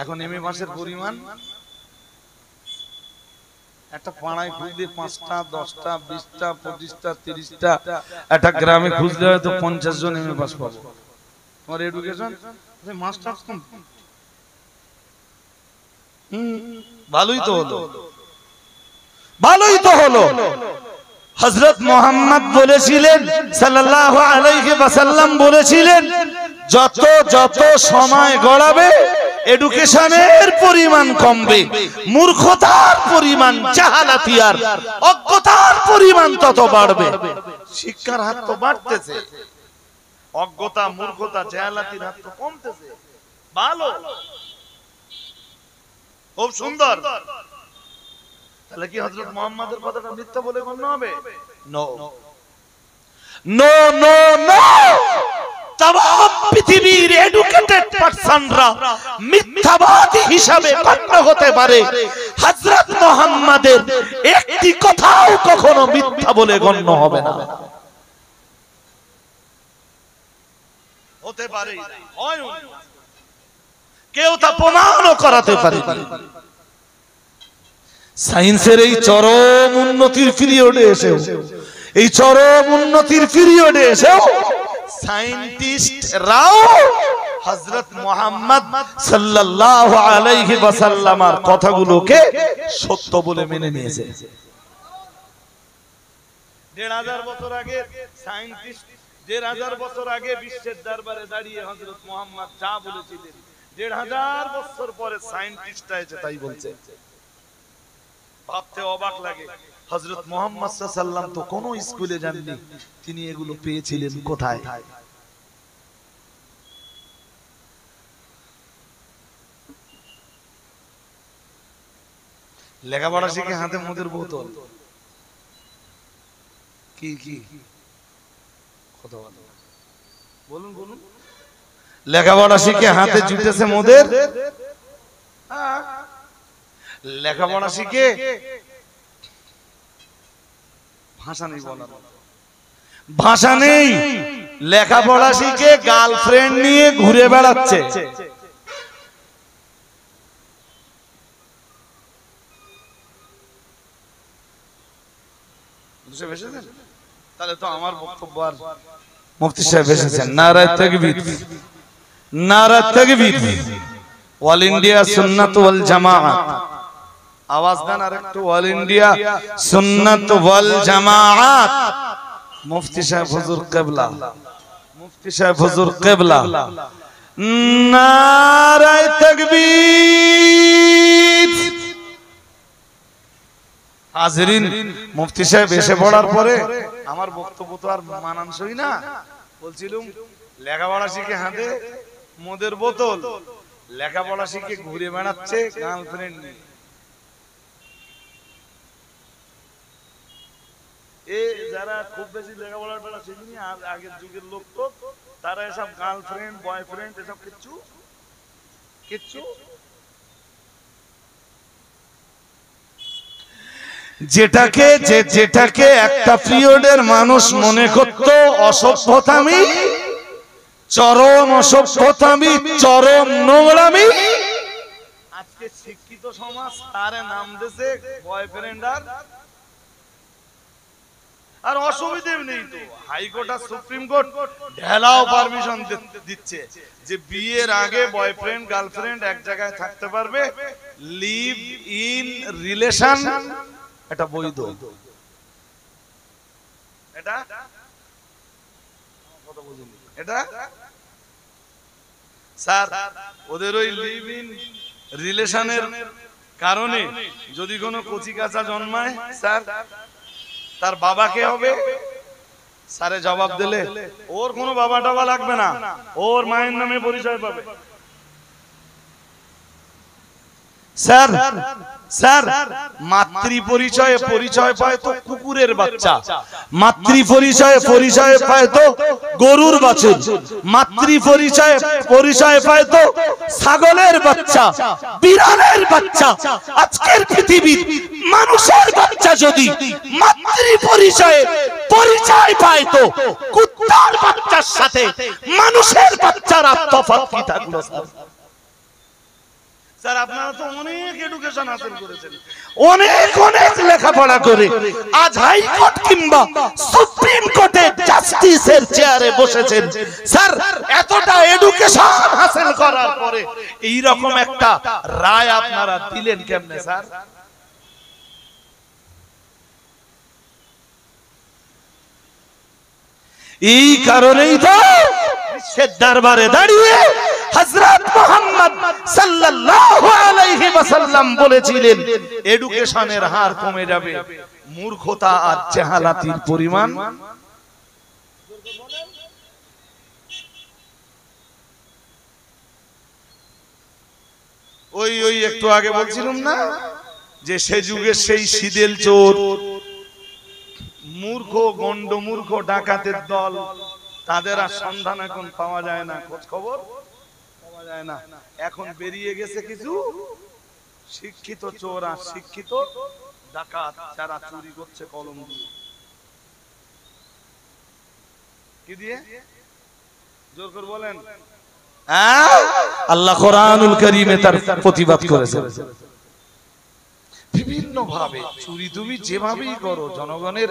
এখন এমএ পাসের পরিমাণ একটা পাড়ায় খুঁজলে 5টা 10টা 20টা 25টা 30টা, একটা গ্রামে খুঁজলে হয়তো 50 জন এমএ পাস পাবো। তোমার এডুকেশন মাস্টার্স কমপ্লিট, ভালোই তো হলো, ভালোই তো হলো। হযরত মুহাম্মদ বলেছিলেন সাল্লাল্লাহু আলাইহি ওয়াসাল্লাম বলেছিলেন যত যত সময় গড়াবে এডুকেশনের পরিমাণ কমবে, মূর্খতার পরিমাণ, জাহালাতি আর অজ্ঞতার পরিমাণ তত বাড়বে। শিক্ষার হার তো বাড়তেছে, অজ্ঞতা মূর্খতা জাহালাতির হার তো কমতেছে। ভালো, খুব সুন্দর। তাহলে কি হযরত মুহাম্মাদের কথাটা মিথ্যা বলে গণ্য হবে? No no no no. तमाम পৃথিবীর এডুকেটেড পারসনরা মিথ্যাবাদী হিসাবে গণ্য হতে পারে, হযরত মুহাম্মাদের একটি কথাও কখনো মিথ্যা বলে গণ্য হবে না। হতে পারে, হয় না, কেউ তা প্রমাণও করাতে পারে। সায়েন্সের এই চরম উন্নতির পিরিয়ডে এসেও, এই চরম উন্নতির পিরিয়ডে এসেও সায়েন্টিস্টরাও হযরত মুহাম্মদ সাল্লাল্লাহু আলাইহি ওয়াসাল্লামের কথাগুলোকে সত্য বলে মেনে নিয়েছে। ১৫০০ বছর আগে সায়েন্টিস্ট, ১৫০০ বছর আগে বিশ্বের দরবারে দাঁড়িয়ে হযরত মুহাম্মদ যা বলেছিলেন, ১৫০০ বছর পরে সায়েন্টিস্টরা এসে তাই বলছে। ভাবতে অবাক লাগে, হযরত মুহাম্মদ সাল্লাল্লাহু আলাইহি ওয়াসাল্লাম তো কোন স্কুলে যাননি, তিনি এগুলো পেয়েছিলেন কোথায়? লেখাপড়া শিখে হাতে মদের বোতল, কি কি কথা বলুন বলুন, লেখাপড়া শিখে হাতে জুটেছে মদের, লেখাপড়া শিখে ভাষা নেই, বলার ভাষা নেই, লেখাপড়া শিখে গার্লফ্রেন্ড নিয়ে ঘুরে বেড়াচ্ছে। তাহলে তো আমার বক্তব্য আর মুফতি সাহেব এসেছেন, নারায়ে তাকবীর, নারায়ে তাকবীর, অল ইন্ডিয়া সুন্নাত ওয়াল জামাআত। আওয়াজ দেন আরেকটু, অল ইন্ডিয়া সুন্নাত ওয়াল জামাআত। মুফতি সাহেব হুজুর কিবলা, মুফতি সাহেব হুজুর কিবলা, নারায়ে তাকবীর। হাজিরিন, মুফতি সাহেব এসে পড়ার পরে আমার বক্তব্য তো আর মানানসই না। বলছিলাম লেখাপড়া শিখে হাতে মদের বোতল, লেখাপড়া শিখে ঘুরে বেড়াচ্ছে গার্লফ্রেন্ড নিয়ে। যারা খুব বেশি লেখাপড়ার বেলা শিখিনি, আগের যুগের লোক তো, তারা এসব গার্লফ্রেন্ড বয়ফ্রেন্ড এসব কিচ্ছু কিচ্ছু, যেটাকে একটা পিরিয়ডের মানুষ মনে করত অসভ্যতামি, চরম অসভ্যতামি, চরম নোংরামি। আজকে শিক্ষিত সমাজ তারে নাম দিয়েছে বয়ফ্রেন্ড আর অসুবিধে নেই তো। হাইকোর্ট আর সুপ্রিম কোর্ট ঢেলাও পারমিশন দিচ্ছে যে বিয়ের আগে বয়ফ্রেন্ড গার্লফ্রেন্ড এক জায়গায় থাকতে পারবে, লিভ ইন রিলেশন এটা বৈধ। এটা এটা স্যার ওদের ওই লিভ ইন রিলেশনের কারণে যদি কোনো কচি কাঁচা জন্মায় স্যার তার বাবা কে হবে? স্যারে জবাব দিলে ওর কোনো বাবা টাবা লাগবে না, ওর মায়ের নামে পরিচয় পাবে। স্যার স্যার মাতৃ পরিচয়ে পরিচয় পায় তো কুকুরের বাচ্চা, মাতৃ পরিচয়ে পরিচয় পায় তো গরুর বাছুর, মাতৃ পরিচয়ে পরিচয় পায় তো ছাগলের বাচ্চা, বিড়ালের বাচ্চা। আজকের পৃথিবীর মানুষের বাচ্চা যদি মাতৃ পরিচয়ে পরিচয় পায় তো কুত্তার বাচ্চার সাথে মানুষের বাচ্চার তফাৎ কি থাকলো? স্যার আপনারা তো অনেক এডুকেশন হাসিল করেছেন, অনেক অনেক লেখাপড়া করে আজ হাইকোর্ট কিংবা সুপ্রিম কোর্টে জাস্টিসের চেয়ারে বসেছেন। স্যার এতটা এডুকেশন হাসিল করার পরে এই রকম একটা রায় আপনারা দিলেন কেমনে স্যার? এই কারণেই তো বিশ্বের দরবারে দাঁড়িয়ে হযরত মুহাম্মদ সাল্লাল্লাহু আলাইহি ওয়াসাল্লাম বলেছিলেন এডুকেশনের হার কমে যাবে, মূর্খতা আর জাহালাতির পরিমাণ। ওই ওই একটু আগে বলছিলাম না যে সে যুগের সেই সিদেল চোর, মূর্খ গন্ড মূর্খ ডাকাতের দল, তাদের আর সন্ধান এখন পাওয়া যায় না, খোঁজ খবর পাওয়া যায় না। এখন বেরিয়ে গেছে কিছু শিক্ষিত চোর আর শিক্ষিত ডাকাত যারা চুরি করছে কলম দিয়ে। কি দিয়ে? জোর করে বলেন। আল্লাহ কোরআনুল কারীমে তার প্রতিবাদ করেছেন। বিভিন্ন ভাবে চুরি তুমি যেভাবেই করো, জনগণের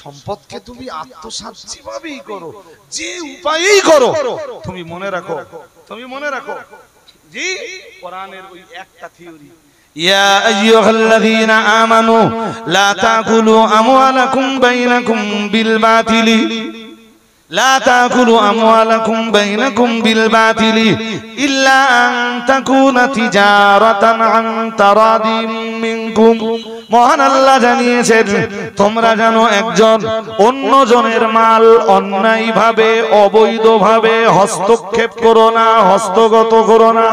সম্পদকে তুমি আত্মসাৎ যেভাবেই করো, যে উপায়েই করো, তুমি মনে রাখো, তুমি মনে রাখো জি কোরআনের ওই একটা থিওরি, ইয়া আইয়ুহাল্লাযীনা আমানু লা তাকুলু আমওয়ালাকুম বাইনাকুম বিল বাতিলি لا تأكلوا أموالكم بينكم بالباطل إلا أن تكون تجارة عن تراض منكم। মহান আল্লাহ জানিয়েছেন তোমরা যেন একজন অন্যজনের মাল অন্যায়ভাবে অবৈধভাবে হস্তক্ষেপ করো না, হস্তগত করো না।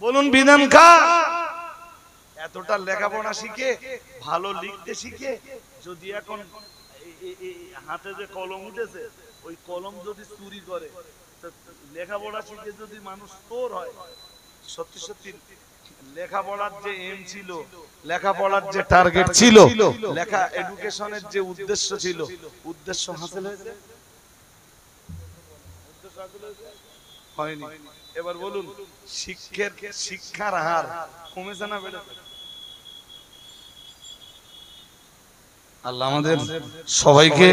বলুন বিধান কার? এতটা লেখাপড়া শিখে ভালো লিখতে শিখে যদি এখন হাতে যে কলম উঠেছে ওই কলম যদি চুরি করে, লেখাপড়া শিখে যদি মানুষ চোর হয়, সত্যি সত্যি লেখাপড়ার যে এম ছিল, লেখাপড়ার যে টার্গেট ছিল, লেখা এডুকেশনের যে উদ্দেশ্য ছিল, উদ্দেশ্য হাসিল হয়েছে? হয়নি। এবার বলুন শিক্ষার হার কমেছে না বেড়েছে? আল্লাহ আমাদের সবাইকে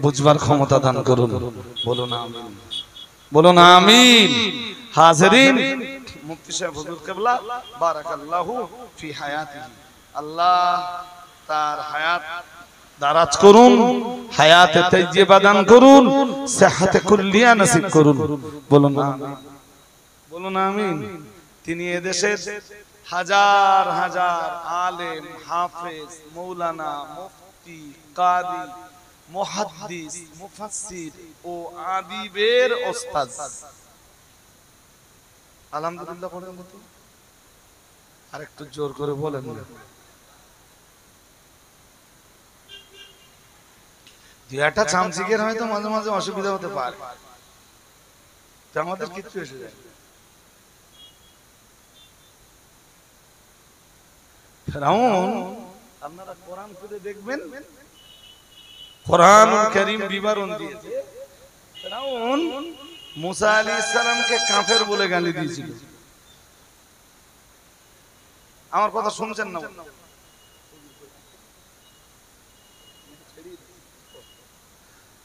বুঝবার ক্ষমতা দান করুন। বলুন আমিন, বলুন আমিন। হাজিরিন, মুফতি সাহেব হুজুর কিবলা বারাকাল্লাহু ফি হায়াতিহি, আল্লাহ তার হায়াত দারাজ করুন, হায়াতে তাইয়্যিবা দান করুন, সিহহাতে কুল্লিয়া নসিব করুন। বলুন আমিন, বলুন আমিন। তিনি এদেশের হাজার হাজার আলেম, হাফেজ, মৌলানা, মুফতি, কাদি, মুহাদ্দিস, মুফাসসির ও আদিবের ওস্তাদ। আলহামদুলিল্লাহ পড়েন তো, আরেকটু জোর করে বলেন না। দুই একটা চামচিকের হয়তো মাঝে মাঝে অসুবিধা হতে পারে, আমাদের কিছু এসে যায়। ফেরাউন আপনারা কোরআন খুলে দেখবেন, কোরআনুল কারীম বিবরণ দিয়েছে ফিরআউন মুসা আলাইহিস সালামকে কাফের বলে গালি দিয়েছিল। আমার কথা শুনছেন না?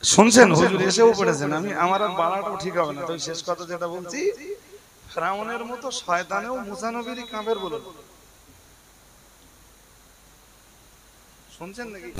শুনছেন? হুজুর এসেও পড়েছেন। আমি আমার আর বাড়াটাও ঠিক হবে না, তো শেষ কথা যেটা বলছি, ফিরআউনের মতো শয়তানেও মুসা নবীরই কাফের বলে। শুনছেন নাকি?